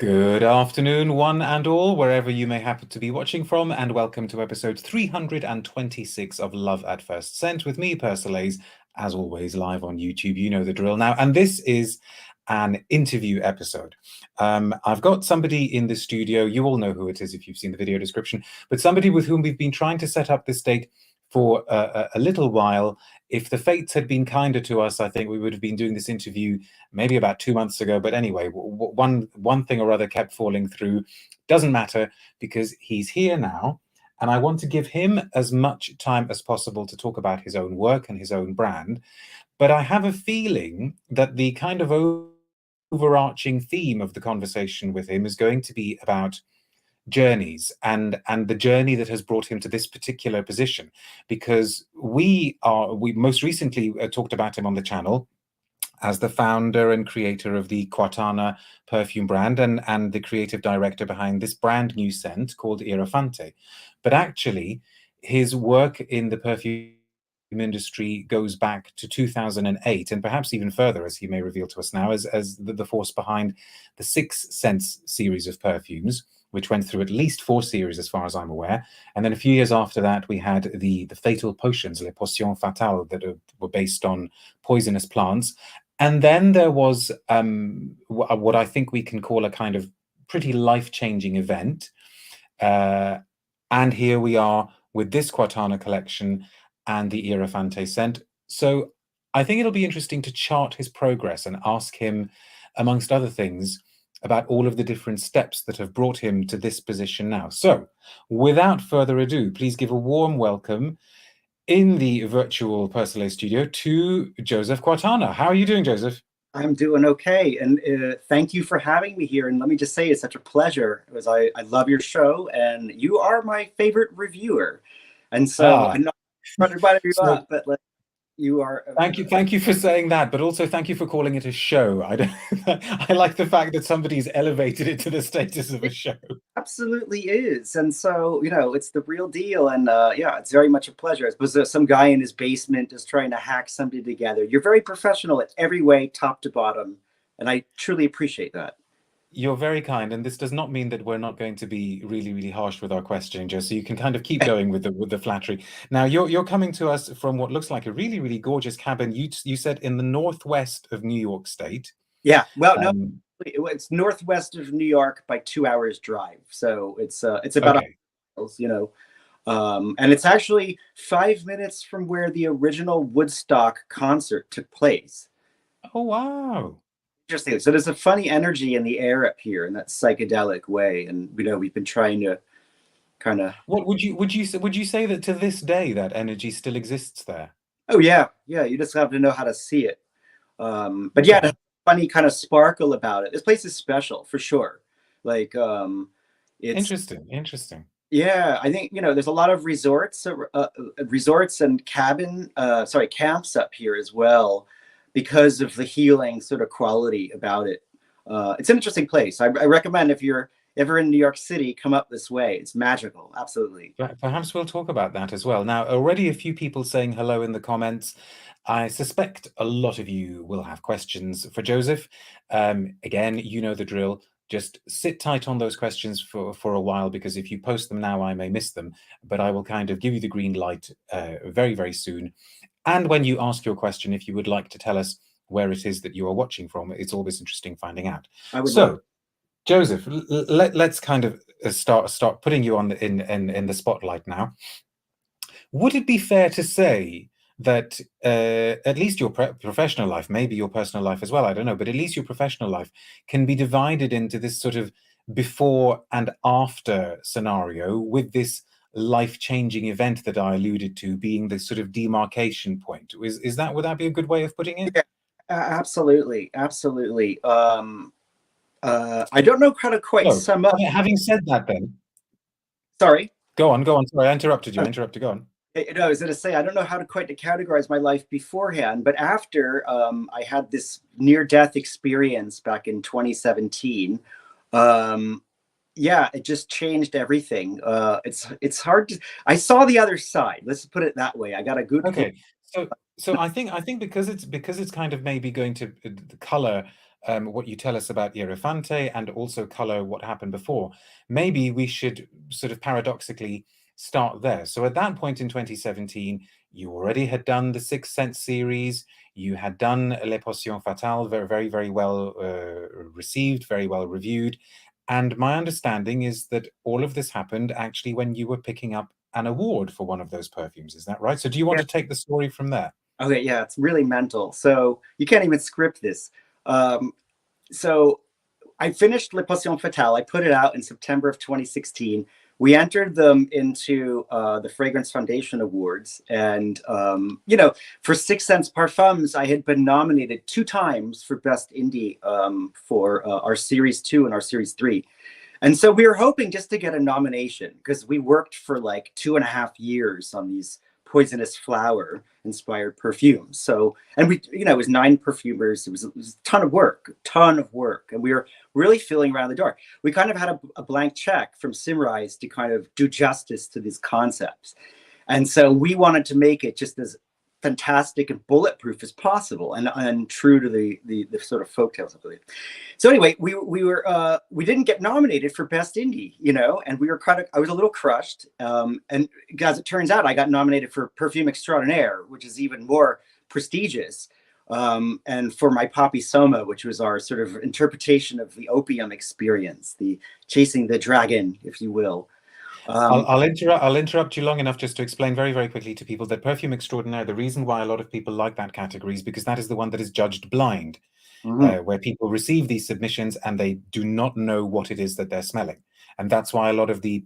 Good afternoon, one and all, wherever you may happen to be watching from, and welcome to episode 326 of Love at First Scent with me, Persolaise, as always, live on YouTube. You know the drill now. And this is an interview episode. I've got somebody in the studio. You all know who it is if you've seen the video description, but somebody with whom we've been trying to set up this date for a little while. If the fates had been kinder to us, I think we would have been doing this interview maybe about 2 months ago. But anyway, one thing or other kept falling through. Doesn't matter, because he's here now, and I want to give him as much time as possible to talk about his own work and his own brand. But I have a feeling that the kind of overarching theme of the conversation with him is going to be about journeys and the journey that has brought him to this particular position, because we most recently talked about him on the channel as the founder and creator of the Quartana perfume brand and the creative director behind this brand new scent called Ierofante. But actually, his work in the perfume industry goes back to 2008, and perhaps even further, as he may reveal to us now, as the force behind the 6 Scents series of perfumes, which went through at least 4 series as far as I'm aware. And then a few years after that, we had the fatal potions, les potions fatales, that were based on poisonous plants. And then there was what I think we can call a kind of pretty life-changing event. And here we are with this Quartana collection and the Irafante scent. So I think it'll be interesting to chart his progress and ask him, amongst other things, about all of the different steps that have brought him to this position now. So, without further ado, please give a warm welcome in the virtual Persolaise studio to Joseph Quartana. How are you doing, Joseph? I'm doing okay, and thank you for having me here. And let me just say, it's such a pleasure, because I love your show, and you are my favorite reviewer. And so I'm not trying to butter you up, but you are. Thank you for saying that, but also thank you for calling it a show. I like the fact that somebody's elevated it to the status of a show. Absolutely is. And so, it's the real deal. And yeah, it's very much a pleasure. I suppose there's some guy in his basement just trying to hack something together. You're very professional in every way, top to bottom, and I truly appreciate that. You're very kind, and this does not mean that we're not going to be really, really harsh with our questioning, Joe. So you can kind of keep going with the flattery. Now, you're coming to us from what looks like a really, really gorgeous cabin. You said in the northwest of New York State. Yeah, well, no, it's northwest of New York by 2 hours drive. So it's about okay. miles, and it's actually 5 minutes from where the original Woodstock concert took place. Oh, wow. Interesting. So there's a funny energy in the air up here in that psychedelic way, and we've been trying to kind of. What would you say that to this day that energy still exists there? Oh yeah, yeah. You just have to know how to see it. But yeah, there's a funny kind of sparkle about it. This place is special for sure. Like it's interesting. Yeah, I think there's a lot of resorts and camps up here as well, because of the healing sort of quality about it. It's an interesting place. I recommend, if you're ever in New York City, come up this way. It's magical. Absolutely. Perhaps we'll talk about that as well. Now, already a few people saying hello in the comments. I suspect a lot of you will have questions for Joseph. Again, you know the drill. Just sit tight on those questions for a while, because if you post them now, I may miss them. But I will kind of give you the green light very, very soon. And when you ask your question, if you would like to tell us where it is that you are watching from, it's always interesting finding out. So, Joseph, let's kind of start putting you on in the spotlight now. Would it be fair to say that at least your professional life, maybe your personal life as well, I don't know, but at least your professional life can be divided into this sort of before and after scenario, with this life-changing event that I alluded to being the sort of demarcation point? Would that be a good way of putting it? Yeah, absolutely. I don't know how to quite sum up. Having said that, then. Sorry. Go on. Sorry, I interrupted you. Go on. No, I was going to say, I don't know how to quite categorize my life beforehand, but after I had this near-death experience back in 2017, yeah, it just changed everything. It's hard to. I saw the other side. Let's put it that way. I got a good. Okay, so I think because it's kind of maybe going to color what you tell us about Ierofante and also color what happened before, maybe we should sort of paradoxically start there. So at that point in 2017, you already had done the Sixth Sense series. You had done Les Potions Fatales, very, very, very well received, very well reviewed. And my understanding is that all of this happened actually when you were picking up an award for one of those perfumes. Is that right? So do you want to take the story from there? Okay, yeah, it's really mental. So you can't even script this. So I finished Les Potions Fatales. I put it out in September of 2016. We entered them into the Fragrance Foundation Awards. And, you know, for Sixth Sense Parfums, I had been nominated 2 times for Best Indie for our Series 2 and our Series 3. And so we were hoping just to get a nomination because we worked for like 2.5 years on these poisonous flower inspired perfumes. So, and we, you know, it was 9 perfumers. It was a ton of work. And we were really feeling around the dark. We kind of had a blank check from Simrise to kind of do justice to these concepts. And so we wanted to make it just as fantastic and bulletproof as possible, and true to the sort of folktales, I believe. So anyway, we didn't get nominated for Best Indie, you know, and we were I was a little crushed. And as it turns out, I got nominated for Perfume Extraordinaire, which is even more prestigious, and for my Poppy Soma, which was our sort of interpretation of the opium experience, the chasing the dragon, if you will. I'll interrupt you long enough just to explain very, very quickly to people that Perfume Extraordinaire, the reason why a lot of people like that category is because that is the one that is judged blind, where people receive these submissions and they do not know what it is that they're smelling. And that's why a lot of the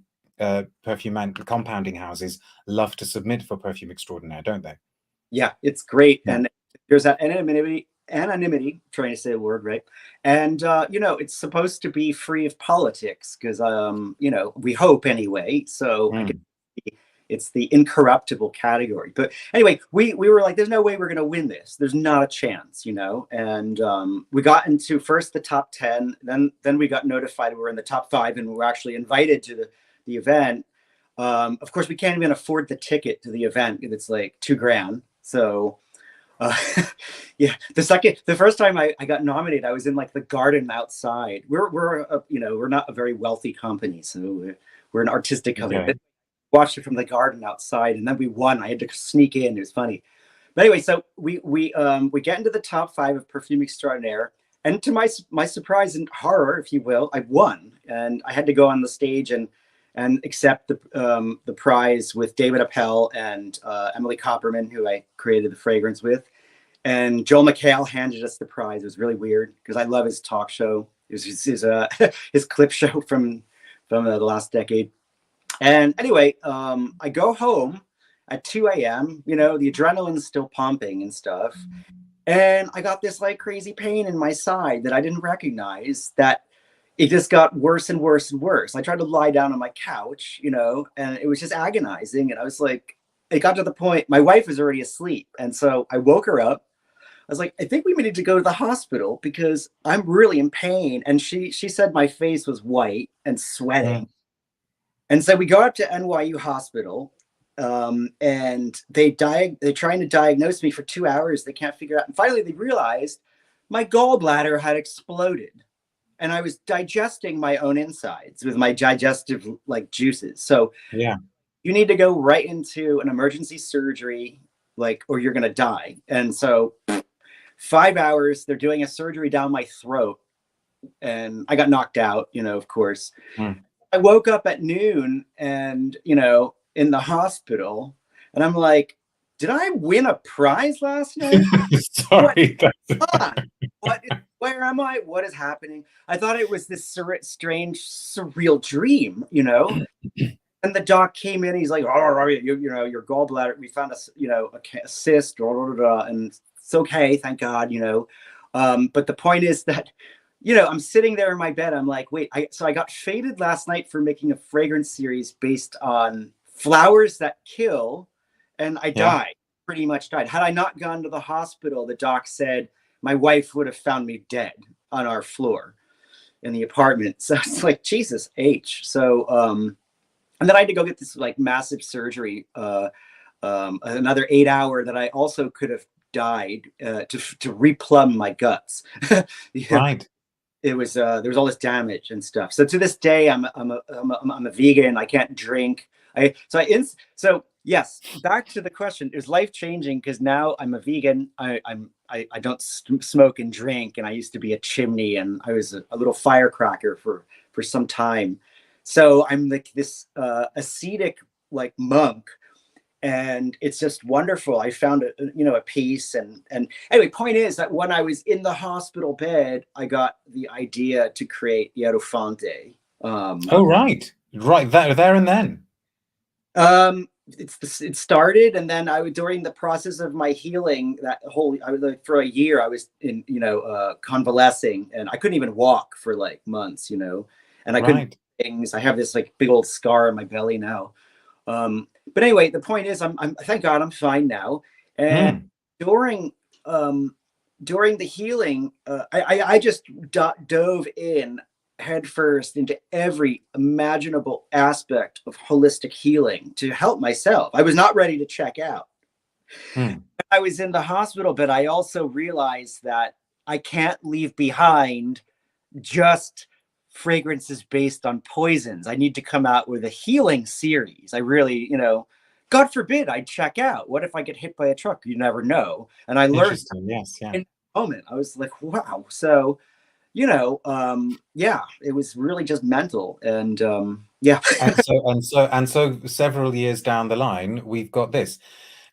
perfume and compounding houses love to submit for Perfume Extraordinaire, don't they? Yeah, it's great. Yeah. And there's that anonymity, trying to say a word, right? And, you know, it's supposed to be free of politics because, you know, we hope anyway. So I guess it's the incorruptible category. But anyway, we were like, there's no way we're going to win this. There's not a chance, you know? And we got into first the top 10, then we got notified we were in the top 5 and we were actually invited to the event. Of course, we can't even afford the ticket to the event because it's like $2,000. So yeah, the first time I got nominated, I was in like the garden outside. We're you know, we're not a very wealthy company, so we're an artistic company. Okay. Watched it from the garden outside, and then we won. I had to sneak in. It was funny, but anyway, so we get into the top 5 of Perfume Extraordinaire, and to my surprise and horror, if you will, I won, and I had to go on the stage and accept the prize with David Appel and Emily Copperman, who I created the fragrance with. And Joel McHale handed us the prize. It was really weird because I love his talk show. It was his clip show from the last decade. And anyway, I go home at 2 a.m. You know, the adrenaline's still pumping and stuff. And I got this like crazy pain in my side that I didn't recognize, that it just got worse and worse and worse. I tried to lie down on my couch, you know, and it was just agonizing. And I was like, it got to the point, my wife was already asleep. And so I woke her up. I was like, I think we need to go to the hospital because I'm really in pain. And she said my face was white and sweating. And so we go up to NYU Hospital, and they're trying to diagnose me for 2 hours. They can't figure it out. And finally they realized my gallbladder had exploded. And I was digesting my own insides with my digestive like juices. So yeah, you need to go right into an emergency surgery, like, or you're going to die. And so 5 hours, they're doing a surgery down my throat, and I got knocked out, you know, of course. I woke up at noon and, you know, in the hospital, and I'm like, did I win a prize last night? Sorry. Where am I? What is happening? I thought it was this strange, surreal dream, you know? And the doc came in, he's like, oh, you know, your gallbladder, we found a cyst, and it's okay, thank God, you know? But the point is that, you know, I'm sitting there in my bed, I'm like, wait, so I got faded last night for making a fragrance series based on flowers that kill, and I died, pretty much died. Had I not gone to the hospital, the doc said, my wife would have found me dead on our floor in the apartment. So it's like, Jesus H. So, and then I had to go get this like massive surgery, another 8 hour that I also could have died to replumb my guts. Right. It was there was all this damage and stuff. So to this day, I'm a vegan. I can't drink. So yes, back to the question. It was life changing because now I'm a vegan. I don't smoke and drink, and I used to be a chimney, and I was a little firecracker for some time. So I'm like this ascetic like monk, and it's just wonderful. I found a peace, and anyway, point is that when I was in the hospital bed, I got the idea to create Ierofante. Oh, right, there and then. It started, and then during the process of my healing, I was like, for a year I was in convalescing, and I couldn't even walk for like months, and I couldn't do things. I have this like big old scar on my belly now. But anyway, the point is, I'm thank God I'm fine now. And during the healing, I just dove in headfirst into every imaginable aspect of holistic healing to help myself. I was not ready to check out. I was in the hospital, but I also realized that I can't leave behind just fragrances based on poisons. I need to come out with a healing series. I really, God forbid I'd check out. What if I get hit by a truck? You never know. And I learned yes, yeah. in the moment. I was like, wow. So, yeah, it was really just mental. And yeah. and so several years down the line, we've got this.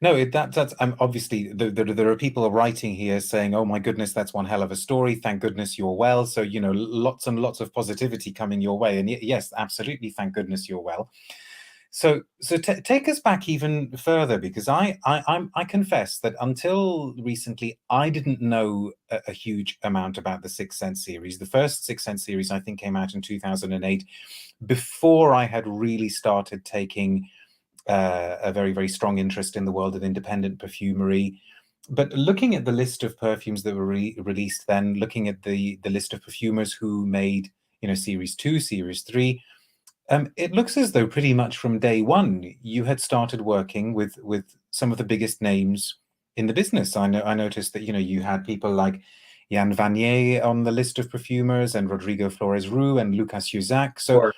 No, that's obviously there are people writing here saying, "Oh my goodness, that's one hell of a story. Thank goodness you're well." So lots and lots of positivity coming your way, and yes, absolutely, thank goodness you're well. So take us back even further, because I confess that until recently I didn't know a huge amount about the Sixth Sense series. The first Sixth Sense series I think came out in 2008, before I had really started taking a very, very strong interest in the world of independent perfumery. But looking at the list of perfumes that were released then, looking at the list of perfumers who made series 2, series 3, it looks as though pretty much from day one you had started working with some of the biggest names in the business. I noticed that you had people like Jan Vanier on the list of perfumers, and Rodrigo Flores Roux and Lucas Uzac. So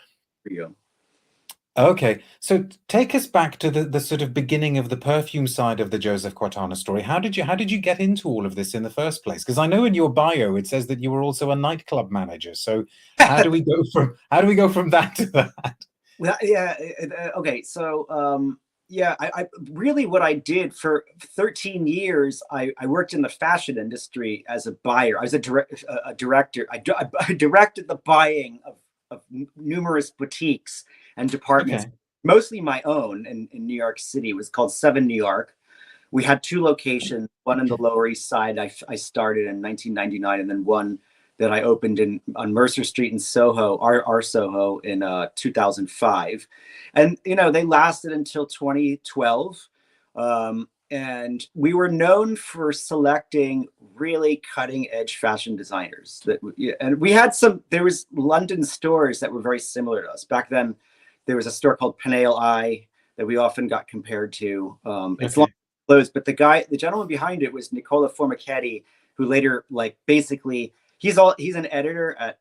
okay, so take us back to the sort of beginning of the perfume side of the Joseph Quartana story. How did you get into all of this in the first place? Because I know in your bio it says that you were also a nightclub manager. So how do we go from that to that? Well, yeah, okay. So yeah, I really, what I did for 13 years, I worked in the fashion industry as a buyer. I was a director. I directed the buying of numerous boutiques and departments, mostly my own in New York City. It was called 7 New York. We had 2 locations, one in the Lower East Side. I started in 1999, and then one that I opened on Mercer Street in Soho, our Soho, in 2005. And, they lasted until 2012. And we were known for selecting really cutting edge fashion designers. And we had there was London stores that were very similar to us. Back then, there was a store called Penale Eye that we often got compared to. It's long closed, but the gentleman behind it was Nicola Formichetti, who later, basically, he's an editor at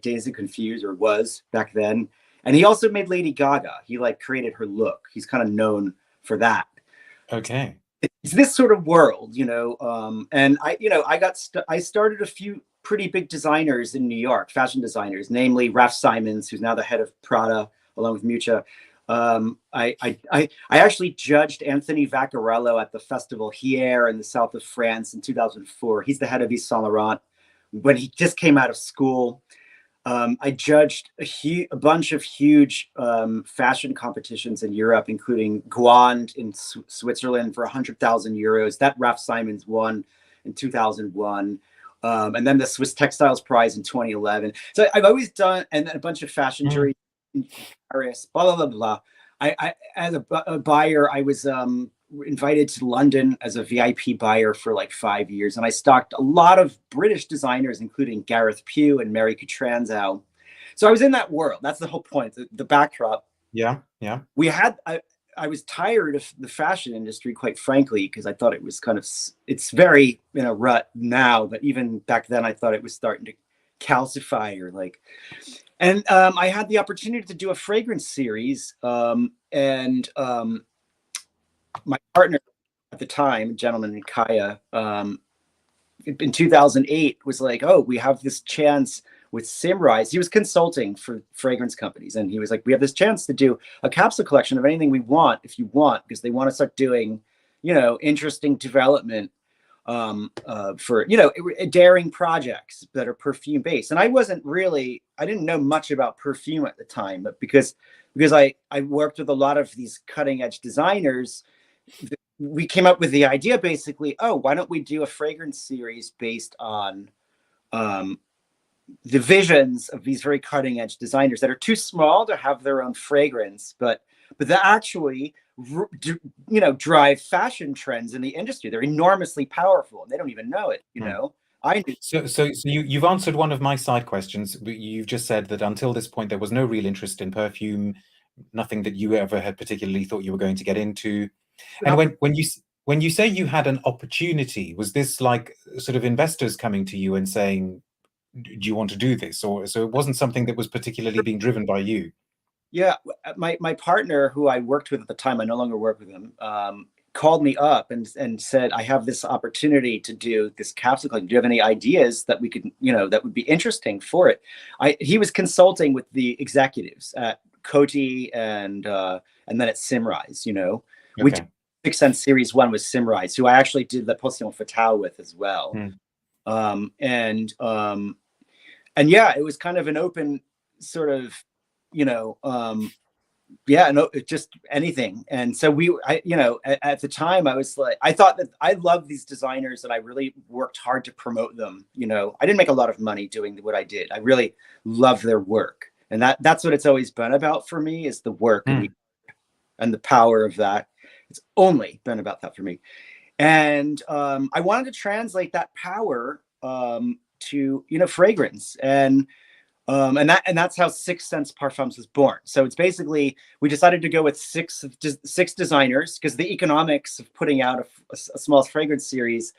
Dazed and Confused, or was back then. And he also made Lady Gaga. He created her look. He's kind of known for that. Okay. It's this sort of world, and I started a few pretty big designers in New York, fashion designers, namely Raf Simons, who's now the head of Prada, along with Mucha. I actually judged Anthony Vaccarello at the festival Hier in the south of France in 2004. He's the head of Yves Saint Laurent when he just came out of school. I judged a bunch of huge fashion competitions in Europe, including Gouand in Switzerland for 100,000 euros. That Raf Simons won in 2001. And then the Swiss Textiles Prize in 2011. So I've always done, and then a bunch of fashion juries in Paris, blah, blah, blah, blah. I as a buyer, I was invited to London as a VIP buyer for 5 years, and I stocked a lot of British designers, including Gareth Pugh and Mary Catranzow. So I was in that world. That's the whole point, the backdrop. Yeah. We had I was tired of the fashion industry, quite frankly, because I thought it was kind of, it's very in a rut now, but even back then I thought it was starting to calcify or like, and I had the opportunity to do a fragrance series, and my partner at the time, a gentleman in Kaya, in 2008 was like, oh, we have this chance with Simrise. He was consulting for fragrance companies, and he was like, we have this chance to do a capsule collection of anything we want, if you want, because they want to start doing, you know, interesting development for, you know, daring projects that are perfume based. And I didn't know much about perfume at the time, but because I worked with a lot of these cutting edge designers, we came up with the idea basically, oh, why don't we do a fragrance series based on the visions of these very cutting edge designers that are too small to have their own fragrance, but that actually, you know, drive fashion trends in the industry. They're enormously powerful and they don't even know it, you know. I do. So you've answered one of my side questions. You've just said that until this point there was no real interest in perfume, nothing that you ever had particularly thought you were going to get into. And when you say you had an opportunity, was this like sort of investors coming to you and saying, do you want to do this? Or so it wasn't something that was particularly being driven by you? Yeah, my partner, who I worked with at the time, I no longer work with him, called me up and said, I have this opportunity to do this capsule collection. Do you have any ideas that we could, you know, that would be interesting for it? He was consulting with the executives at Coty and then at Simrise, you know. Okay. We did Sixth Sense Series 1 with Simrise, who I actually did the Potion Fatale with as well. And yeah, it was kind of an open sort of, you know, yeah, no, just anything. And so you know, at the time I was like, I thought that I love these designers and I really worked hard to promote them. You know, I didn't make a lot of money doing what I did. I really love their work. And that's what it's always been about for me, is the work and the power of that. It's only been about that for me. And I wanted to translate that power to, you know, fragrance. And that's how Sixth Sense Parfums was born. So it's basically, we decided to go with six designers because the economics of putting out a small fragrance series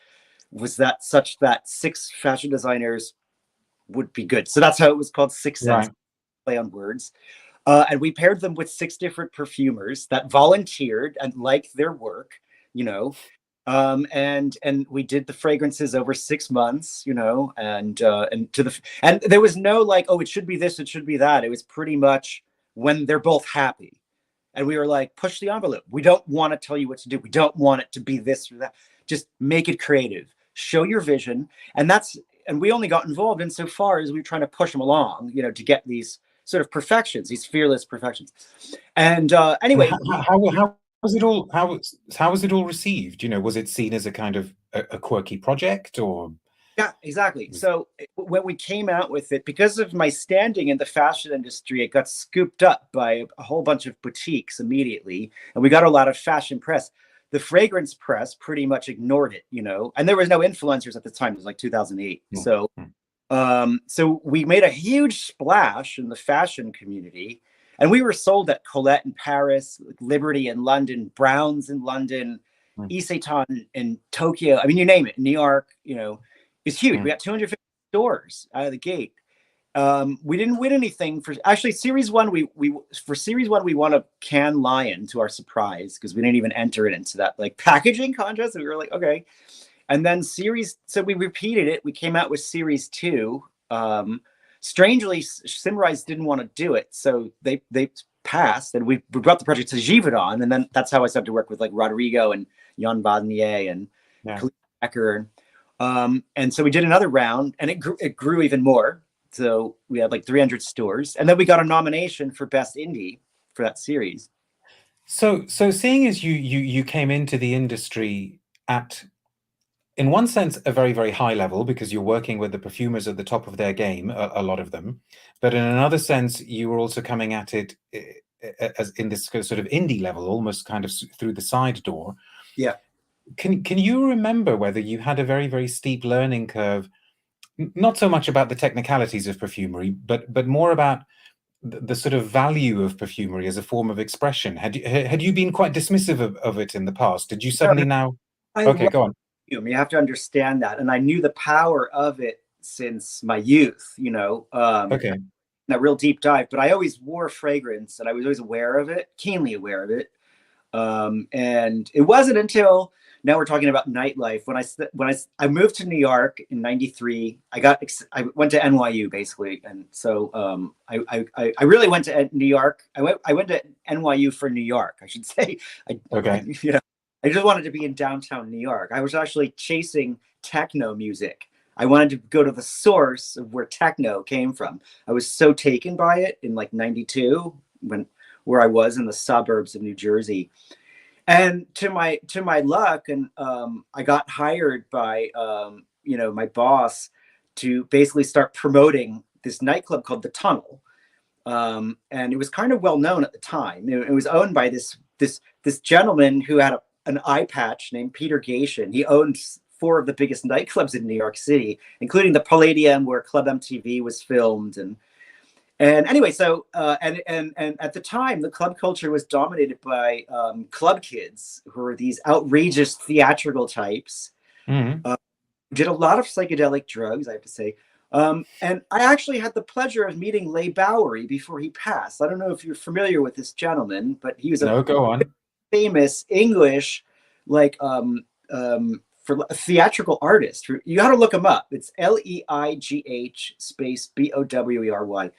was that such that 6 fashion designers would be good. So that's how it was called Sixth Sense, play on words. And we paired them with 6 different perfumers that volunteered and liked their work, you know. And we did the fragrances over 6 months, you know, and there was no like, oh, it should be this, it should be that. It was pretty much when they're both happy. And we were like, push the envelope. We don't want to tell you what to do. We don't want it to be this or that. Just make it creative, show your vision. And we only got involved insofar as we were trying to push them along, you know, to get these sort of perfections, these fearless perfections. And anyway, how was it all received? You know, was it seen as a kind of a quirky project, or? Yeah, exactly. So when we came out with it, because of my standing in the fashion industry, it got scooped up by a whole bunch of boutiques immediately, and we got a lot of fashion press. The fragrance press pretty much ignored it, you know, and there was no influencers at the time. It was like 2008. So we made a huge splash in the fashion community, and we were sold at Colette in Paris, Liberty in London, Browns in London, Isetan in Tokyo. I mean, you name it, New York, you know, it's huge. We got 250 stores out of the gate. We didn't win anything for Series 1. We won a Cannes Lion to our surprise, because we didn't even enter it into that like packaging contest. And we were like, okay. And then so we repeated it. We came out with Series 2. Strangely, Simrise didn't want to do it, so they passed, and we brought the project to Givaudan, and then that's how I started to work with like Rodrigo and Jan Badnier and Becker. And so we did another round, and it grew even more. So we had like 300 stores, and then we got a nomination for Best Indie for that series. So seeing as you came into the industry at, in one sense, a very, very high level, because you're working with the perfumers at the top of their game, a lot of them. But in another sense, you were also coming at it as in this sort of indie level, almost kind of through the side door. Yeah. Can you remember whether you had a very, very steep learning curve, not so much about the technicalities of perfumery, but more about the sort of value of perfumery as a form of expression? Had you been quite dismissive of it in the past? Did you No, suddenly now? I Okay, love go on. perfume. You have to understand that. And I knew the power of it since my youth, Okay. a real deep dive, but I always wore fragrance and I was always aware of it, keenly aware of it. And it wasn't until now we're talking about nightlife when I moved to New York in '93. I went to NYU basically, and so I really went to New York. I went to NYU for New York, I should say. Okay. I just wanted to be in downtown New York. I was actually chasing techno music. I wanted to go to the source of where techno came from. I was so taken by it in like '92 where I was in the suburbs of New Jersey. And to my luck, and I got hired by my boss to basically start promoting this nightclub called the Tunnel, and it was kind of well known at the time. It was owned by this gentleman who had an eye patch named Peter Gation. He owned four of the biggest nightclubs in New York City, including the Palladium, where Club MTV was filmed, and anyway, so and at the time, the club culture was dominated by club kids who were these outrageous theatrical types. Mm-hmm. Did a lot of psychedelic drugs, I have to say. And I actually had the pleasure of meeting Leigh Bowery before he passed. I don't know if you're familiar with this gentleman, but he was a No, go on. famous English, like for a theatrical artist. You got to look him up. It's Leigh space Bowery.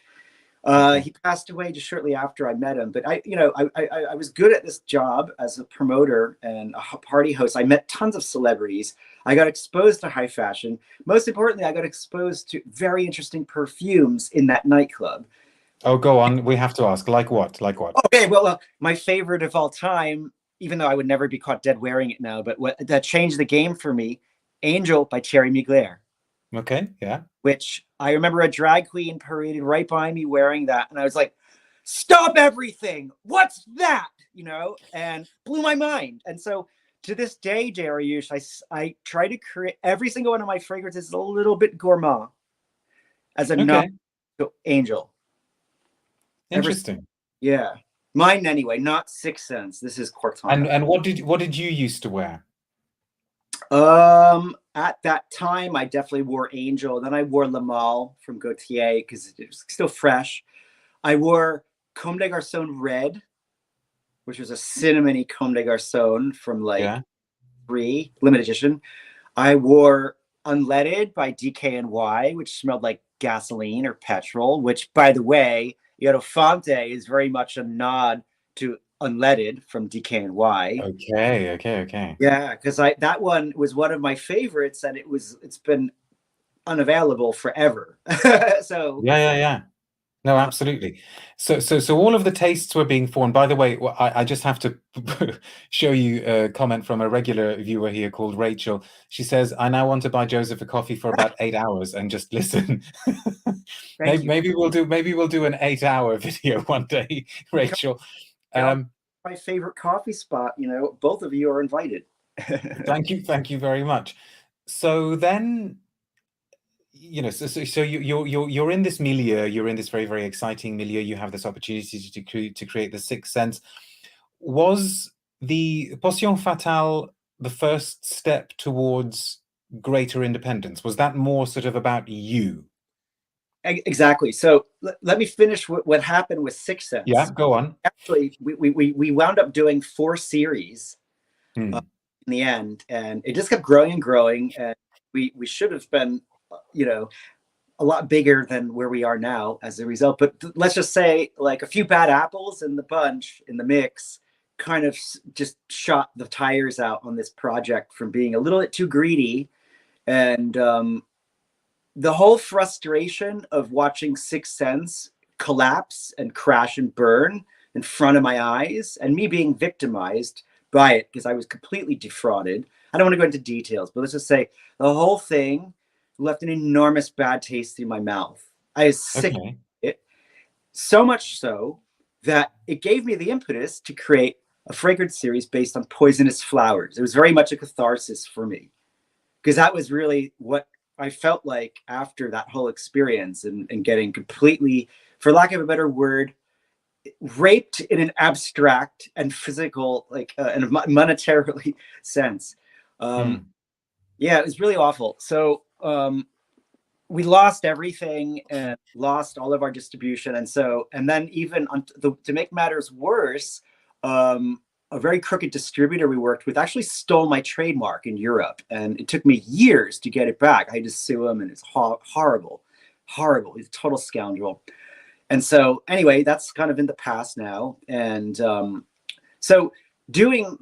Okay. He passed away just shortly after I met him, but I was good at this job as a promoter and a party host. I met tons of celebrities. I got exposed to high fashion. Most importantly, I got exposed to very interesting perfumes in that nightclub. Oh, go on. We have to ask. Like what? Like what? Okay, well, my favorite of all time, even though I would never be caught dead wearing it now, but what that changed the game for me, Angel by Thierry Mugler. Okay. Yeah. Which I remember a drag queen paraded right by me wearing that. And I was like, stop everything. What's that? And blew my mind. And so to this day, Dariush, I try to create every single one of my fragrances a little bit gourmand as a nod Okay. to Angel. Interesting. Yeah. Mine anyway, not Sixth Sense. This is Quartana. And what did you used to wear? At that time, I definitely wore Angel. Then I wore Le Mal from Gaultier because it was still fresh. I wore Comme des Garçons Red, which was a cinnamony Comme des Garçons from Yeah. 3 limited edition. I wore Unleaded by DKNY, which smelled like gasoline or petrol, which, by the way, Ierofante is very much a nod to Unleaded from DKNY. Okay. Yeah, because that one was one of my favorites, and it's been unavailable forever. So Yeah. No, absolutely. So all of the tastes were being formed. By the way, I just have to show you a comment from a regular viewer here called Rachel. She says, "I now want to buy Joseph a coffee for about 8 hours and just listen." thank you. Maybe we'll do an 8-hour video one day, Rachel. My favorite coffee spot. Both of you are invited. Thank you very much. So then, so you're in this milieu, you're in this very, very exciting milieu, you have this opportunity to create the Sixth Sense. Was the Potion Fatale the first step towards greater independence? Was that more sort of about you? Exactly. So let me finish what happened with Sixth Sense. Yeah, go on. Actually, we wound up doing 4 series Hmm. in the end, and it just kept growing and growing, and we should have been a lot bigger than where we are now as a result. But let's just say like a few bad apples in the bunch, in the mix, kind of just shot the tires out on this project from being a little bit too greedy. And the whole frustration of watching Sixth Sense collapse and crash and burn in front of my eyes, and me being victimized by it because I was completely defrauded. I don't want to go into details, but let's just say the whole thing left an enormous bad taste in my mouth. I was sick of it, so much so that it gave me the impetus to create a fragrance series based on poisonous flowers. It was very much a catharsis for me because that was really what I felt like after that whole experience and getting completely for lack of a better word, raped in an abstract and physical, like and monetarily sense. Yeah, it was really awful. So we lost everything and lost all of our distribution, and then even to make matters worse, a very crooked distributor we worked with actually stole my trademark in Europe, and it took me years to get it back. I had to sue him, and it's horrible. He's a total scoundrel. And so anyway, that's kind of in the past now. And so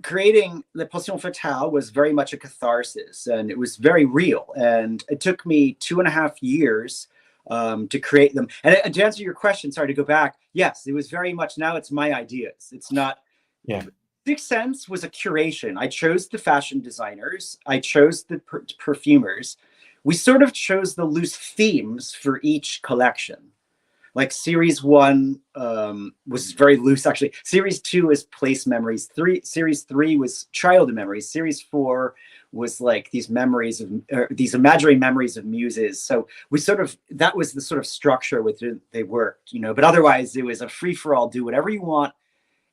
creating the Persolaise Fatale was very much a catharsis, and it was very real. And it took me 2.5 years to create them. And to answer your question, sorry to go back. Yes, it was very much, now it's my ideas. It's not, yeah. Sixth Sense was a curation. I chose the fashion designers. I chose the perfumers. We sort of chose the loose themes for each collection. Like series 1 was very loose, actually. Series 2 is place memories. Series 3 was childhood memories. Series 4 was like these memories of these imaginary memories of muses. So we that was the sort of structure with it they worked, But otherwise, it was a free for all. Do whatever you want.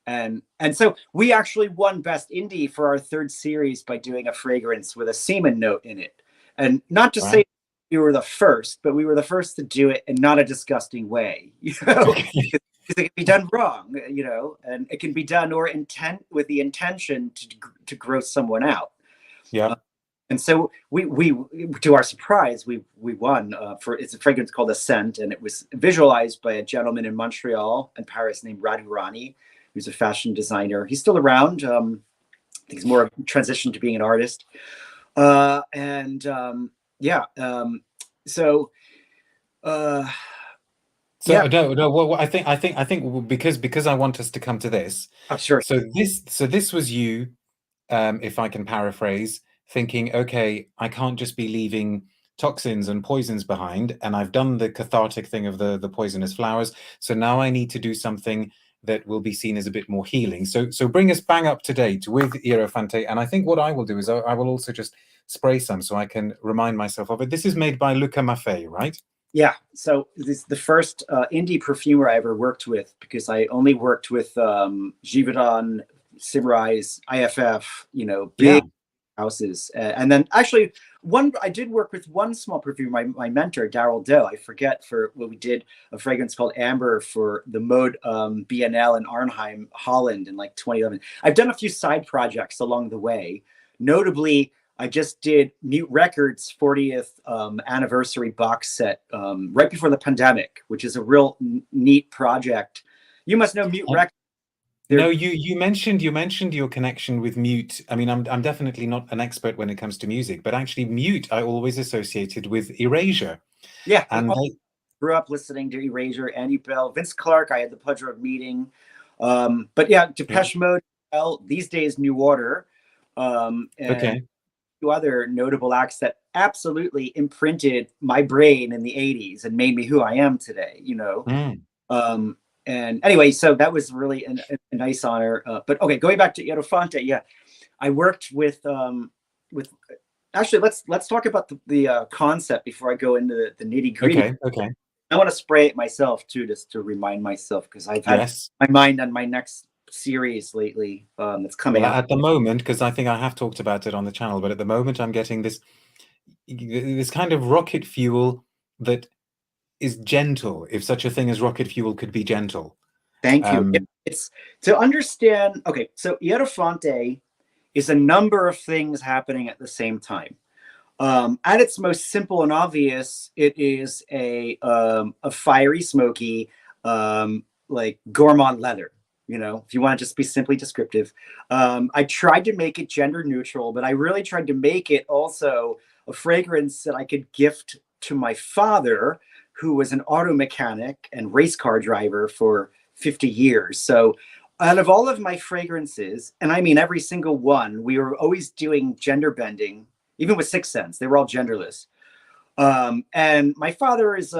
And so we actually won Best Indie for our 3rd series by doing a fragrance with a semen note in it, and not to say we were the first, but we were the first to do it in not a disgusting way, because it can be done wrong, and it can be done with the intention to gross someone out. Yeah. And so we to our surprise, we won it's a fragrance called Ascent, and it was visualized by a gentleman in Montreal and Paris named Radu Rani, who's a fashion designer. He's still around. I think he's more of a transition to being an artist. Yeah. So yeah. No. Well, I think because I want us to come to this. Oh, sure. So this was you, if I can paraphrase, thinking, okay, I can't just be leaving toxins and poisons behind, and I've done the cathartic thing of the poisonous flowers. So now I need to do something that will be seen as a bit more healing. So bring us bang up to date with Ierofante. And I think what I will do is I will also just spray some so I can remind myself of it. This is made by Luca Maffei, right? Yeah. So this is the first indie perfumer I ever worked with, because I only worked with Givaudan, Symrise, IFF, big houses. And then actually I did work with one small perfumer, my mentor, Daryl Doe. I forget, for what we did a fragrance called Amber for the Mode BNL in Arnhem, Holland in like 2011. I've done a few side projects along the way. Notably, I just did Mute Records' 40th anniversary box set right before the pandemic, which is a real neat project. You must know Mute Records. No, you mentioned your connection with Mute. I mean, I'm definitely not an expert when it comes to music, but actually Mute I always associated with Erasure. Yeah, and I grew up listening to Erasure, Andy Bell, Vince Clarke. I had the pleasure of meeting. But yeah, Depeche Mode, these days New Order, and a few other notable acts that absolutely imprinted my brain in the 80s and made me who I am today. And anyway, so that was really a nice honor. But okay, going back to Ierofante, yeah, I worked with actually, let's talk about the concept before I go into the nitty gritty. Okay. I want to spray it myself too, just to remind myself, because I've had my mind on my next series lately that's coming out. At the moment, because I think I have talked about it on the channel, but at the moment I'm getting this kind of rocket fuel that is gentle, if such a thing as rocket fuel could be gentle. Thank you. It's to understand. Okay, so Ierofante is a number of things happening at the same time. At its most simple and obvious, it is a fiery, smoky, like gourmand leather. If you want to just be simply descriptive. I tried to make it gender neutral, but I really tried to make it also a fragrance that I could gift to my father, who was an auto mechanic and race car driver for 50 years. So out of all of my fragrances, and I mean every single one, we were always doing gender bending, even with Sixth Sense. They were all genderless. And my father is,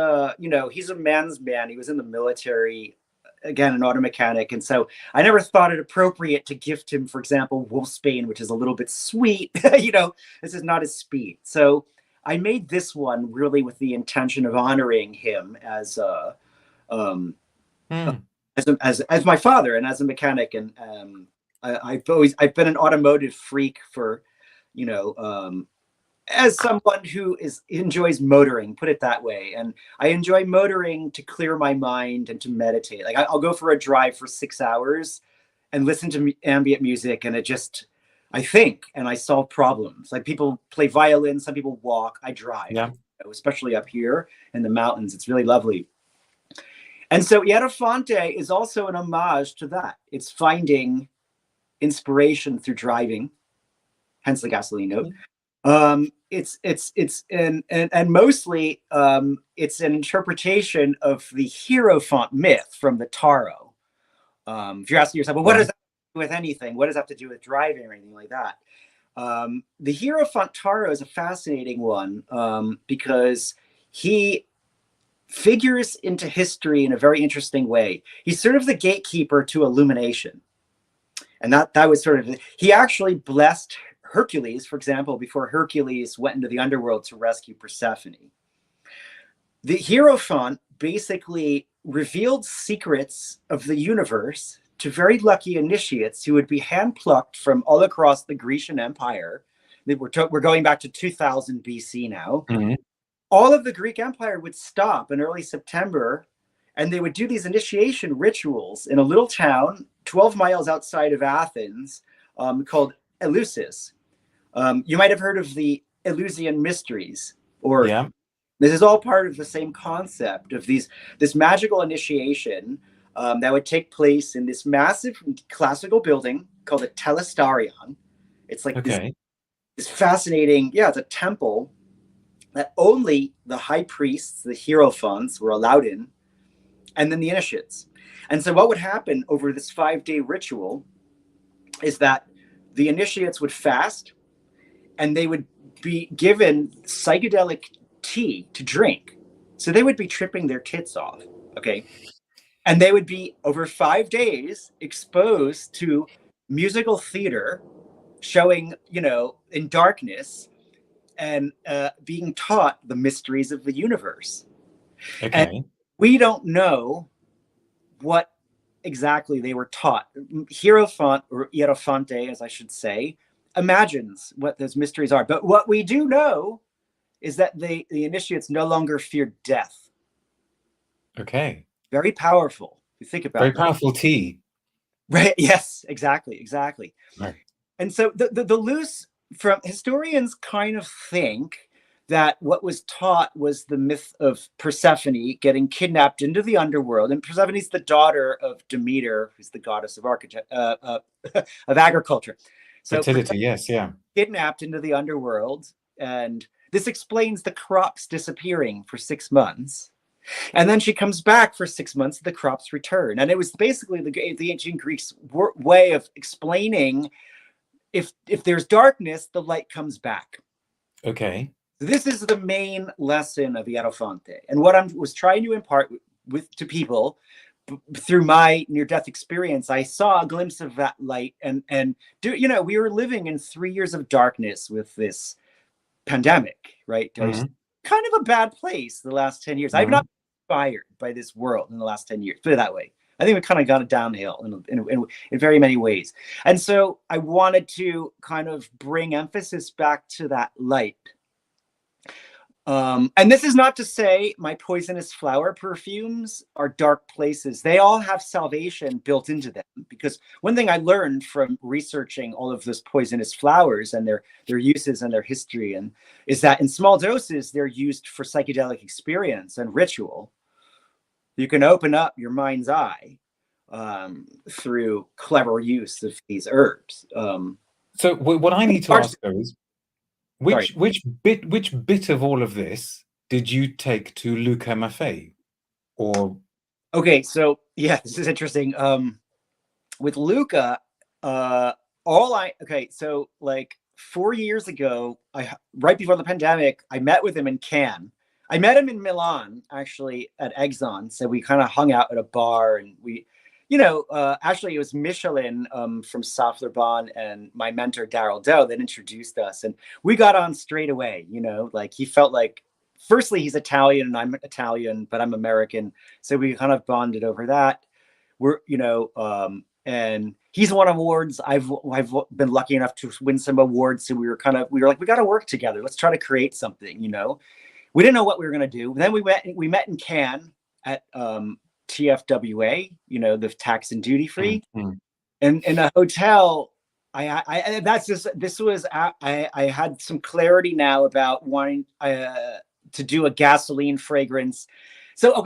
he's a man's man. He was in the military, again, an auto mechanic. And so I never thought it appropriate to gift him, for example, Wolfsbane, which is a little bit sweet. This is not his speed. So I made this one really with the intention of honoring him as um, Mm. as my father and as a mechanic. And I've been an automotive freak for, you know, as someone who enjoys motoring, put it that way. And I enjoy motoring to clear my mind and to meditate. Like I'll go for a drive for 6 hours and listen to ambient music, and I think and I solve problems. Like people play violin, some people walk, I drive. Yeah. Especially up here in the mountains, it's really lovely. And so Ierofante is also an homage to that. It's finding inspiration through driving, hence the gasoline note. It's and mostly it's an interpretation of the Hierophant myth from the Tarot. If you're asking yourself, well, what does that have to do with anything? What does that have to do with driving or anything like that? The Hierophant Tarot is a fascinating one because he figures into history in a very interesting way. He's sort of the gatekeeper to illumination. And that was sort of, he actually blessed Hercules, for example, before Hercules went into the underworld to rescue Persephone. The Hierophant basically revealed secrets of the universe to very lucky initiates who would be handplucked from all across the Grecian Empire. We're going back to 2000 BC now. Mm-hmm. All of the Greek Empire would stop in early September, and they would do these initiation rituals in a little town 12 miles outside of Athens called Eleusis. You might have heard of the Eleusinian Mysteries, or this is all part of the same concept of this magical initiation that would take place in this massive classical building called the Telestarion. It's like this fascinating, it's a temple that only the high priests, the Hierophants, were allowed in, and then the initiates. And so what would happen over this 5-day ritual is that the initiates would fast, and they would be given psychedelic tea to drink. So they would be tripping their tits off, okay? And they would be, over 5 days, exposed to musical theater, showing, in darkness, and being taught the mysteries of the universe. Okay. And we don't know what exactly they were taught. Hierophant, or Ierofante, as I should say, imagines what those mysteries are. But what we do know is that the initiates no longer fear death. Okay. Very powerful. You think about very powerful tea. Right. Yes, exactly. Right. And so the loose, from historians kind of think that what was taught was the myth of Persephone getting kidnapped into the underworld. And Persephone is the daughter of Demeter, who's the goddess of of agriculture. So fertility, yes, yeah. Kidnapped into the underworld. And this explains the crops disappearing for 6 months. And then she comes back for 6 months, the crops return. And it was basically the ancient Greeks' way of explaining if there's darkness, the light comes back. Okay. This is the main lesson of Ierofante. And what I was trying to impart to people through my near-death experience, I saw a glimpse of that light. And we were living in 3 years of darkness with this pandemic, right? It was kind of a bad place the last 10 years. I've not been inspired by this world in the last 10 years, put it that way. I think we kind of got it downhill in very many ways. And so I wanted to kind of bring emphasis back to that light. And this is not to say my poisonous flower perfumes are dark places. They all have salvation built into them, because one thing I learned from researching all of those poisonous flowers and their uses and their history is that in small doses, they're used for psychedelic experience and ritual. You can open up your mind's eye through clever use of these herbs. So what I need to ask though is, which bit of all of this did you take to Luca Maffei? Or okay, so yeah, this is interesting. With Luca, so like 4 years ago, right before the pandemic, I met with him in Cannes. I met him in Milan, actually, at Exxon. So we kind of hung out at a bar, and we, actually it was Michelin from Saft-Larbonne and my mentor, Daryl Doe, that introduced us. And we got on straight away, like he felt like firstly, he's Italian and I'm Italian, but I'm American. So we kind of bonded over that. We're, and he's won awards. I've been lucky enough to win some awards. So we were like, we got to work together. Let's try to create something, We didn't know what we were going to do. Then we met in Cannes at TFWA, the tax and duty free, and in a hotel. I had some clarity now about wanting to do a gasoline fragrance. So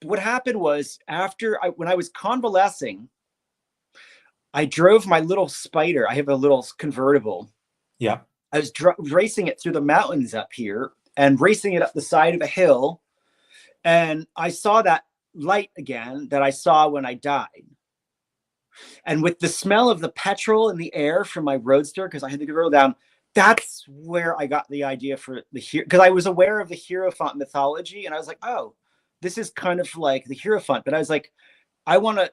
what happened was when I was convalescing, I drove my little Spider. I have a little convertible. Yeah. I was racing it through the mountains up here and racing it up the side of a hill. And I saw that light again that I saw when I died. And with the smell of the petrol in the air from my Roadster, because I had to go down, that's where I got the idea for because I was aware of the Ierofante mythology. And I was like, oh, this is kind of like the Ierofante. But I was like, I want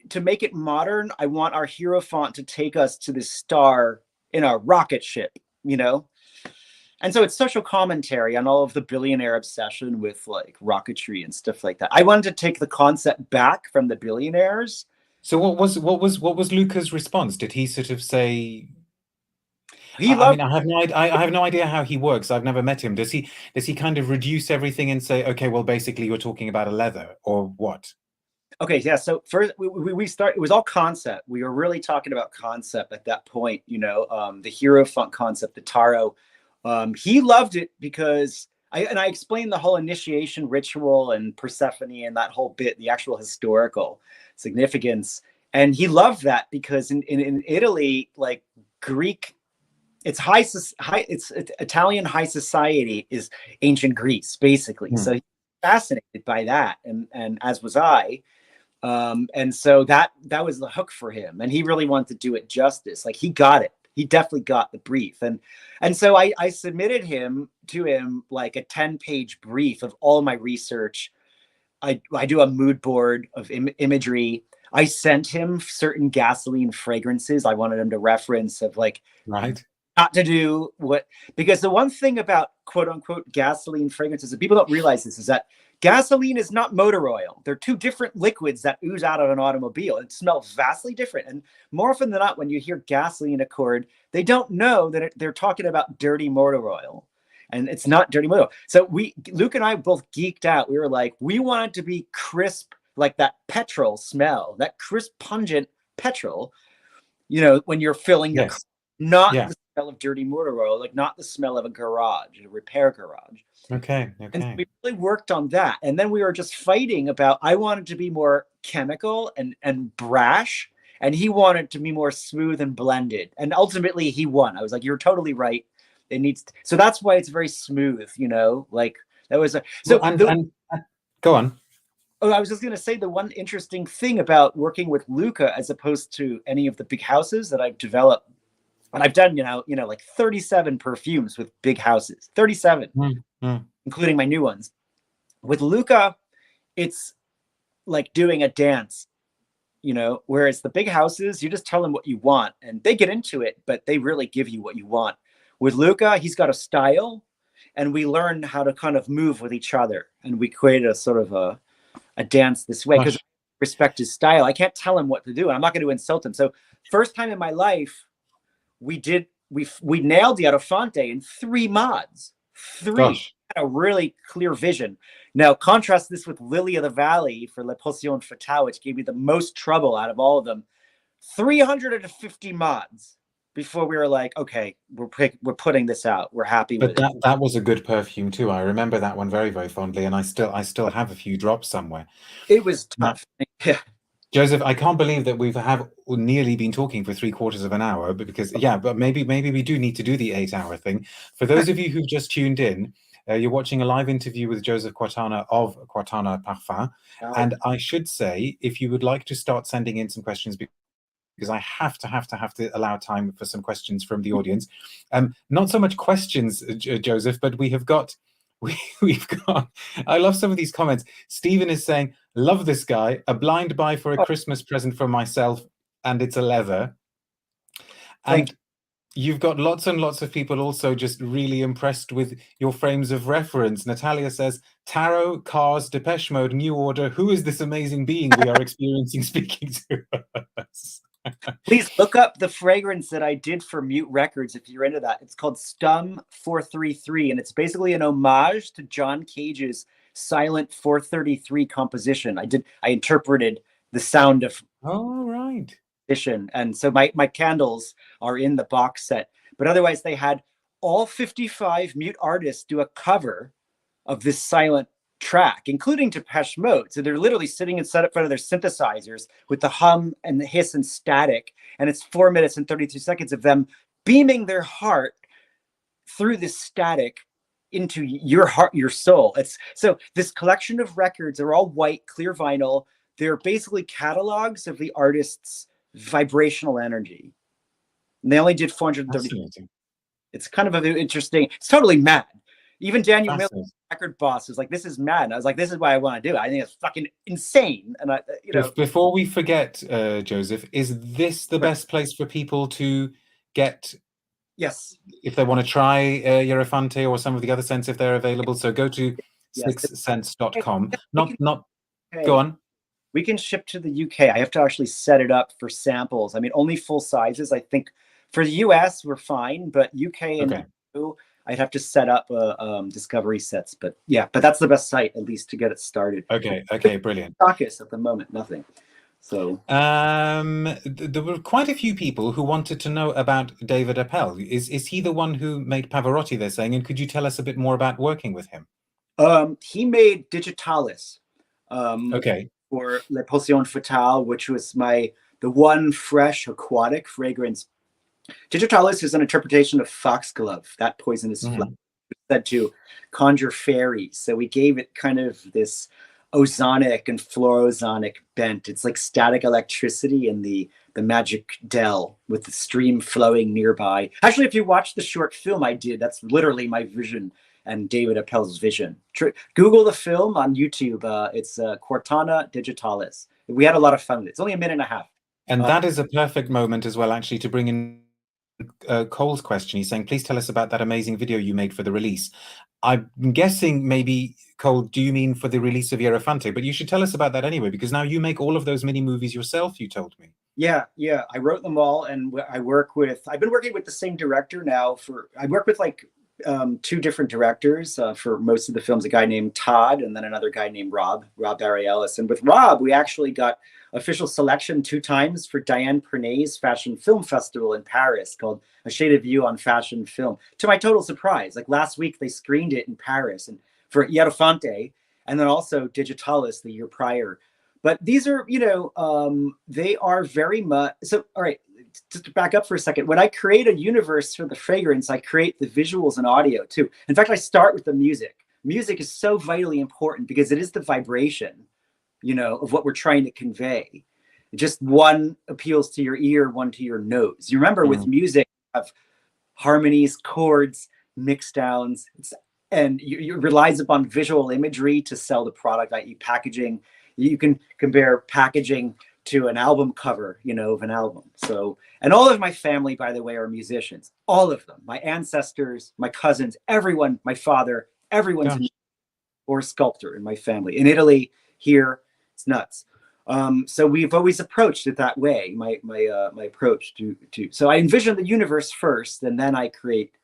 to make it modern. I want our Ierofante to take us to this star in a rocket ship, And so it's social commentary on all of the billionaire obsession with like rocketry and stuff like that. I wanted to take the concept back from the billionaires. So what was Luca's response? Did he sort of say? I have no idea how he works. I've never met him. Does he kind of reduce everything and say, okay, well, basically you're talking about a leather or what? Okay, yeah. So first we start. It was all concept. We were really talking about concept at that point. The Ierofante concept, the Taro. He loved it because I explained the whole initiation ritual and Persephone and that whole bit, the actual historical significance. And he loved that because in Italy, like Greek, it's it's Italian high society is ancient Greece, basically. So he's fascinated by that. And as was I. And so that was the hook for him. And he really wanted to do it justice. Like he got it. He definitely got the brief. And so I submitted to him like a 10-page brief of all my research. I do a mood board of imagery. I sent him certain gasoline fragrances I wanted him to reference of like, right. Not to do because the one thing about quote unquote gasoline fragrances that people don't realize is that gasoline is not motor oil. They're two different liquids that ooze out of an automobile. It smells vastly different. And more often than not, when you hear gasoline accord, they don't know that they're talking about dirty motor oil. And it's not dirty motor oil. So Luke and I both geeked out. We were like, we want it to be crisp, like that petrol smell, that crisp, pungent petrol, when you're filling your car, not the smell of dirty motor oil, like not the smell of a repair garage. Okay. And so we really worked on that. And then we were just fighting about, I wanted to be more chemical and brash, and he wanted to be more smooth and blended. And ultimately he won. I was like, you're totally right. It needs to, so that's why it's very smooth, like that was go on. Oh, I was just going to say the one interesting thing about working with Luca, as opposed to any of the big houses that I've developed, and I've done, like 37 perfumes with big houses, 37, including my new ones. With Luca, it's like doing a dance, whereas the big houses, you just tell them what you want and they get into it, but they really give you what you want. With Luca, he's got a style and we learn how to kind of move with each other. And we created a sort of a dance this way because I respect his style. I can't tell him what to do and I'm not going to insult him. So first time in my life, we nailed the Ierofante in 3 mods. 3. Had a really clear vision. Now contrast this with Lily of the Valley for La Potion Fatale, which gave me the most trouble out of all of them. 350 mods before we were like, okay, we're putting this out. We're happy with it. That was a good perfume too. I remember that one very, very fondly, and I still have a few drops somewhere. It was tough. Yeah. Joseph, I can't believe that we've nearly been talking for 3/4 of an hour, but maybe we do need to do the 8-hour thing. For those of you who've just tuned in, you're watching a live interview with Joseph Quartana of Quartana Parfums. And I should say, if you would like to start sending in some questions, because I have to allow time for some questions from the audience. Not so much questions, Joseph, but we've got, I love some of these comments. Stephen is saying, love this guy, a blind buy for a Christmas present for myself, and it's a leather. And You've got lots and lots of people also just really impressed with your frames of reference. Natalia says, Tarot, Cars, Depeche Mode, New Order. Who is this amazing being we are experiencing speaking to us? Please look up the fragrance that I did for Mute Records if you're into that. It's called Stum 433, and it's basically an homage to John Cage's Silent 433 composition. I interpreted the sound of Oh, right. and so my candles are in the box set. But otherwise, they had all 55 Mute artists do a cover of this silent track, including Depeche Mode. So they're literally sitting and set up in front of their synthesizers with the hum and the hiss and static. And it's 4 minutes and 32 seconds of them beaming their heart through this static into your heart, your soul. It's so this collection of records are all white, clear vinyl. They're basically catalogs of the artist's vibrational energy. And they only did 430. It's kind of interesting. It's totally mad. Even Daniel Miller, record boss, was like, "This is mad." And I was like, "This is what I want to do. I think it's fucking insane." And I, before we forget, Joseph, is this the best place for people to get? Yes. If they want to try Ierofante or some of the other scents, if they're available, so go to sixthsense.com. Go on. We can ship to the UK. I have to actually set it up for samples. I mean, only full sizes. I think for the US, we're fine, but UK and EU, I'd have to set up discovery sets. But yeah, but that's the best site, at least, to get it started. Okay, brilliant. Stockist at the moment, nothing. So there were quite a few people who wanted to know about David Appel. Is he the one who made Pavarotti, they're saying? And could you tell us a bit more about working with him? He made Digitalis. Okay. For Le Potion Fatale, which was the one fresh aquatic fragrance. Digitalis is an interpretation of foxglove, that poisonous flower, said to conjure fairies. So we gave it kind of this ozonic and fluorozonic bent. It's like static electricity in the magic dell with the stream flowing nearby. Actually, if you watch the short film I did, that's literally my vision and David Appel's vision. Google the film on YouTube. It's Quartana Digitalis. We had a lot of fun with it. It's only a minute and a half. And that is a perfect moment as well, actually, to bring in Cole's question. He's saying, please tell us about that amazing video you made for the release. I'm guessing maybe, Cole, do you mean for the release of Ierofante? But you should tell us about that anyway, because now you make all of those mini movies yourself, you told me. Yeah. I wrote them all, and I've been working with the same director now I work with like two different directors for most of the films, a guy named Todd and then another guy named Rob Ariellis. And with Rob, we actually got official selection 2 times for Diane Pernay's Fashion Film Festival in Paris called A Shade of You on Fashion Film. To my total surprise, like last week, they screened it in Paris and for Ierofante, and then also Digitalis the year prior. But these are, they are very much, so, all right, just to back up for a second, when I create a universe for the fragrance, I create the visuals and audio too. In fact, I start with the music. Music is so vitally important because it is the vibration, of what we're trying to convey. Just one appeals to your ear, one to your nose. You remember with music, you have harmonies, chords, mix downs, and you relies upon visual imagery to sell the product, i.e. packaging. You can compare packaging to an album cover, of an album. So, and all of my family, by the way, are musicians. All of them, my ancestors, my cousins, everyone, my father, everyone's or a sculptor in my family. In Italy, here, it's nuts. So we've always approached it that way. My approach to so I envision the universe first, and then I create.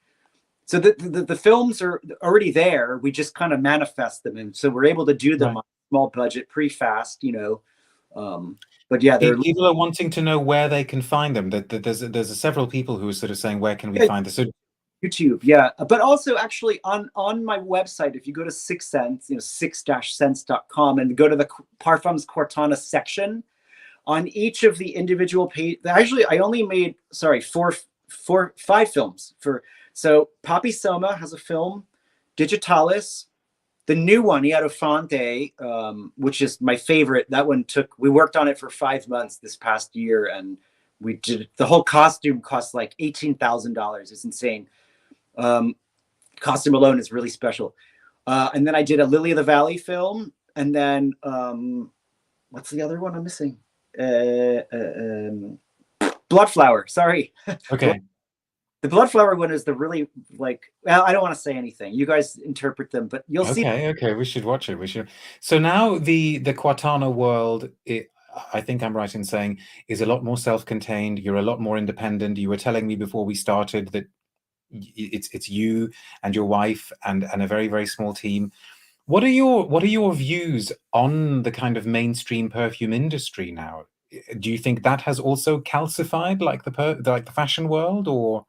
So the films are already there. We just kind of manifest them, and so we're able to do them on a small budget, pretty fast, But yeah, people are wanting to know where they can find them. There's several people who are sort of saying, where can we find this? So YouTube, yeah. But also actually on my website, if you go to Sixth Sense, 6-sense.com, and go to the Parfums Quartana section, on each of the individual page, actually I only made 5 films for. So Papi Soma has a film, Digitalis, the new one, Ierofante, which is my favorite. That one we worked on it for 5 months this past year, and we did the whole costume cost like $18,000. It's insane. Costume alone is really special. And then I did a Lily of the Valley film, and then what's the other one I'm missing? Bloodflower. Sorry. Okay. The Bloodflower one is the really like, well, I don't want to say anything. You guys interpret them, but you'll see. Okay, we should watch it. We should. So now the Quartana world, I think I'm right in saying, is a lot more self-contained. You're a lot more independent. You were telling me before we started that it's you and your wife and a very, very small team. What are your views on the kind of mainstream perfume industry now? Do you think that has also calcified like the fashion world, or?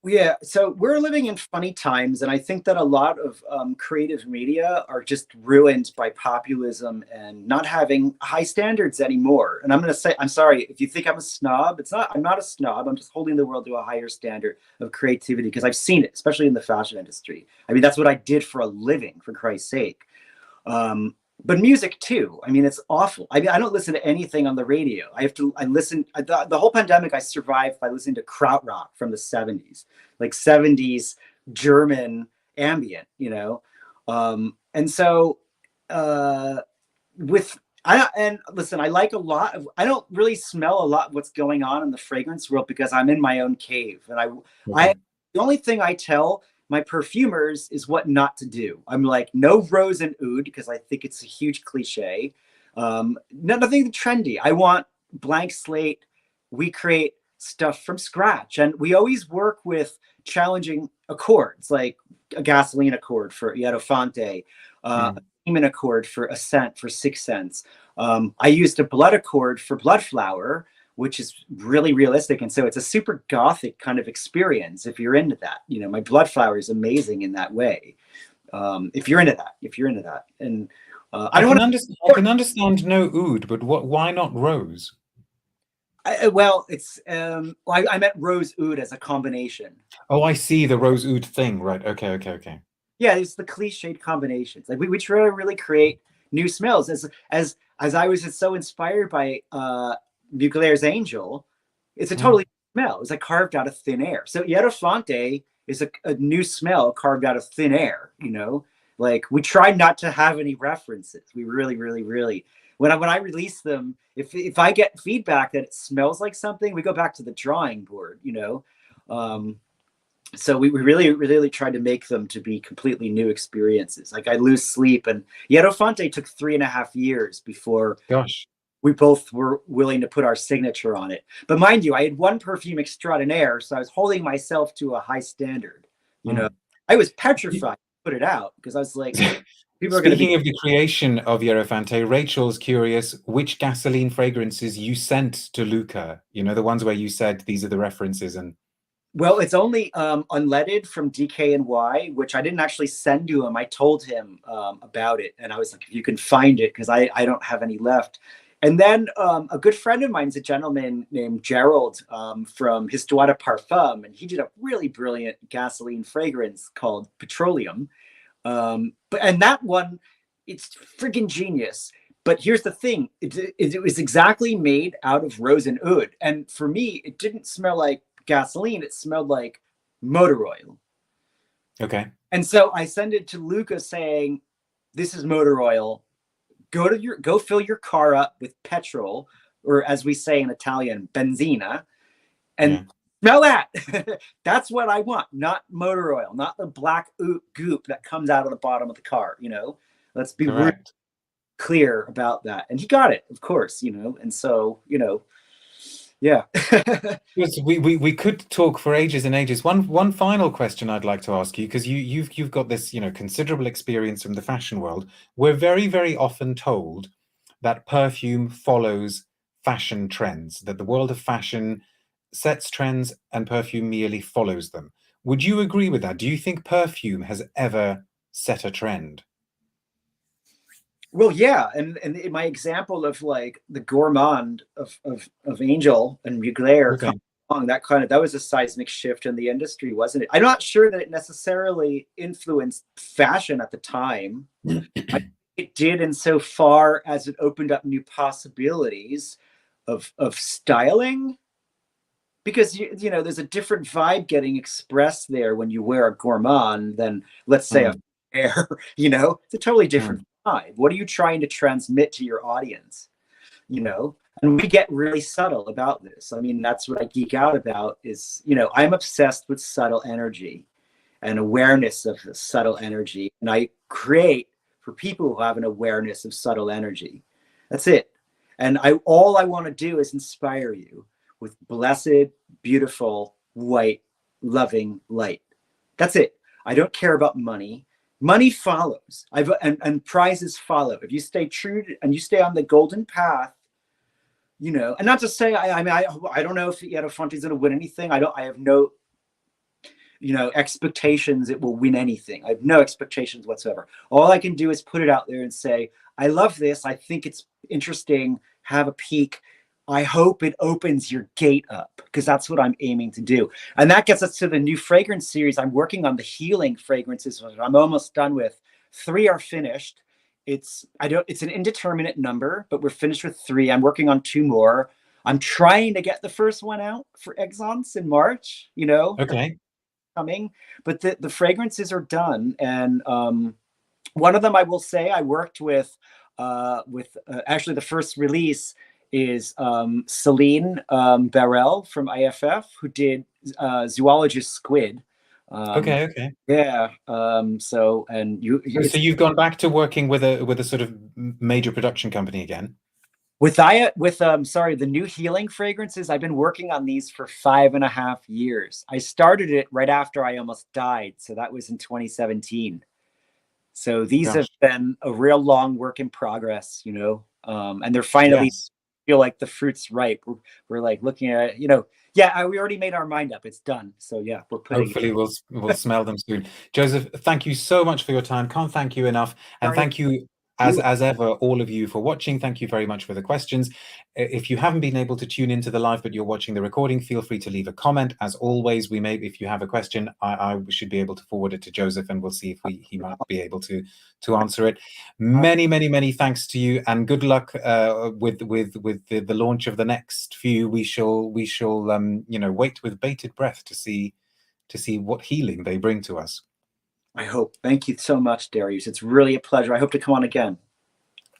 Yeah, so we're living in funny times, and I think that a lot of creative media are just ruined by populism and not having high standards anymore. And I'm going to say, I'm sorry if you think I'm a snob. It's not. I'm not a snob. I'm just holding the world to a higher standard of creativity because I've seen it, especially in the fashion industry. I mean, that's what I did for a living, for Christ's sake. But music too. I mean, it's awful. I mean, I don't listen to anything on the radio. I listen, the whole pandemic, I survived by listening to krautrock from the 70s, like 70s German ambient, you know? And so, and listen, I like a lot of, I don't really smell a lot of what's going on in the fragrance world because I'm in my own cave. And the only thing I tell my perfumers is what not to do. I'm like, no rose and oud because I think it's a huge cliche. Nothing trendy. I want blank slate. We create stuff from scratch, and we always work with challenging accords, like a gasoline accord for Ierofante, a Demon accord for Ascent for 6 cents. I used a blood accord for Bloodflower, which is really realistic. And so it's a super gothic kind of experience if you're into that. You know, my Bloodflower is amazing in that way. If you're into that. And I can understand no oud, but why not rose? I meant rose oud as a combination. Oh, I see, the rose oud thing. Right. Okay. Yeah, it's the cliched combinations. Like we try to really create new smells. As I was so inspired by Mugler's Angel, it's a totally new smell. It's like carved out of thin air. So Ierofante is a new smell carved out of thin air, you know? Like we try not to have any references. We really when I release them, if I get feedback that it smells like something, we go back to the drawing board, you know? So we really tried to make them to be completely new experiences. Like I Lose Sleep and Ierofante took 3.5 years before we both were willing to put our signature on it. But mind you, I had one perfume extraordinaire, so I was holding myself to a high standard. You know, I was petrified to put it out because I was like, people are going to be. Speaking of the creation of Ierofante, Rachel's curious which gasoline fragrances you sent to Luca. You know, the ones where you said these are the references. And well, it's only Unleaded from DKNY, which I didn't actually send to him. I told him about it, and I was like, if you can find it, because I don't have any left. And then a good friend of mine is a gentleman named Gerald from Histoire de Parfum, and he did a really brilliant gasoline fragrance called Petroleum. And that one, it's freaking genius. But here's the thing, it was exactly made out of rose and oud. And for me, it didn't smell like gasoline, it smelled like motor oil. Okay. And so I send it to Luca saying, this is motor oil. Go fill your car up with petrol, or as we say in Italian, benzina, and smell that. That's what I want, not motor oil, not the black goop that comes out of the bottom of the car, you know. Let's be really clear about that. And he got it, of course, you know. And so, you know, yeah. we could talk for ages and ages. One final question I'd like to ask you, because you've got this, you know, considerable experience from the fashion world. We're very often told that perfume follows fashion trends, that the world of fashion sets trends and perfume merely follows them. Would you agree with that? Do you think perfume has ever set a trend? Well, yeah, and in my example of like the gourmand of Angel and Mugler coming along, that was a seismic shift in the industry, wasn't it? I'm not sure that it necessarily influenced fashion at the time. It did insofar as it opened up new possibilities of styling, because you know there's a different vibe getting expressed there when you wear a gourmand than, let's say, a air. You know, it's a totally different vibe. What are you trying to transmit to your audience? You know, And we get really subtle about this. I mean, that's what I geek out about is, you know, I'm obsessed with subtle energy and awareness of the subtle energy. And I create for people who have an awareness of subtle energy. That's it. And all I want to do is inspire you with blessed, beautiful, white, loving light. That's it. I don't care about money. Money follows. And prizes follow. If you stay true to, and you stay on the golden path, you know, and not to say I mean I don't know if Ierofante is going to win anything. I have no, you know, expectations it will win anything. I have no expectations whatsoever. All I can do is put it out there and say, I love this. I think it's interesting. Have a peek. I hope it opens your gate up, because that's what I'm aiming to do. And that gets us to the new fragrance series. I'm working on the healing fragrances. I'm almost done with. 3 are finished. It's an indeterminate number, but we're finished with 3. I'm working on 2 more. I'm trying to get the first one out for Exons in March, you know. Okay. Coming, but the fragrances are done. And one of them, I will say, I worked with actually the first release is Celine Barrel from IFF, who did Zoologist Squid. Okay. Yeah. So You've gone back to working with a sort of major production company again. With the new healing fragrances, I've been working on these for 5.5 years. I started it right after I almost died, so that was in 2017. So these have been a real long work in progress, you know, and they're finally feel like the fruit's ripe. We're like looking at it, you know. Yeah, we already made our mind up. It's done. So yeah, we're putting. Hopefully, we'll smell them soon. Joseph, thank you so much for your time. Can't thank you enough, and thank you as ever, all of you, for watching. Thank you very much for the questions. If you haven't been able to tune into the live, but you're watching the recording, feel free to leave a comment. As always, if you have a question, I should be able to forward it to Joseph, and we'll see if he might be able to answer it. Many thanks to you, and good luck with the launch of the next few. We shall you know, wait with bated breath to see what healing they bring to us. I hope. Thank you so much, Darius. It's really a pleasure. I hope to come on again.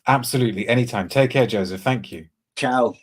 Absolutely. Anytime. Take care, Joseph. Thank you. Ciao.